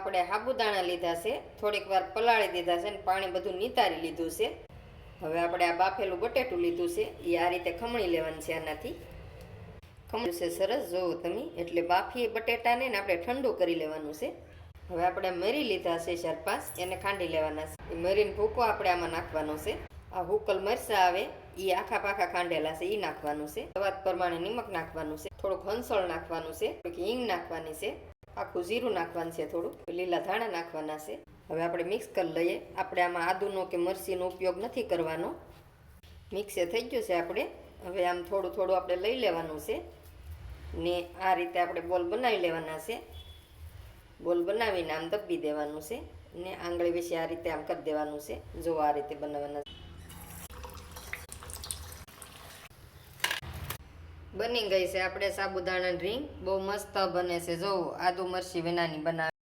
આપણે સાબુદાણા લીધા છે, થોડીક વાર પલાળી દીધા છે અને પાણી બધું નિતારી લીધું છે. હવે આપણે આ બાફેલું બટેટું લીધું છે, એ આ રીતે ખમણી લેવાનું છે. આનાથી ખમણું છે સરસ, જોવો તમે. એટલે બાફીએ બટેટાને ને આપણે ઠંડુ કરી લેવાનું છે. હવે આપણે મરી લીધા છે 4-5, એને ખાંડી લેવાના છે. એ મરીનો ભૂકો આપણે આમાં નાખવાનો છે. આ હુકલ મરચાં આવે એ આખા પાખા ખાંડેલા છે, એ નાખવાનું છે. સ્વાદ પ્રમાણે નિમક નાખવાનું છે, થોડુંક હંસળ નાખવાનું છે, થોડીક હિંગ નાખવાની છે, આખું જીરું નાખવાનું છે, થોડું લીલા ધાણા નાખવાના છે. હવે આપણે મિક્સ કરી લઈએ. આપણે આમાં આદુનો કે મરચીનો ઉપયોગ નથી કરવાનો. મિક્સે થઈ ગયું છે આપણે. હવે આમ થોડું થોડું આપણે લઈ લેવાનું છે ને આ રીતે આપણે બોલ બનાવી લેવાના છે. બોલ બનાવીને આમ દબી દેવાનું છે ને આંગળી વિશે આ રીતે આમ કરી દેવાનું છે. જો આ રીતે બનાવવાના. બની ગઈ છે આપણે સાબુદાણાની રીંગ. બહુ મસ્ત બને છે. જો આદુ મરચી વિનાની બનાવે.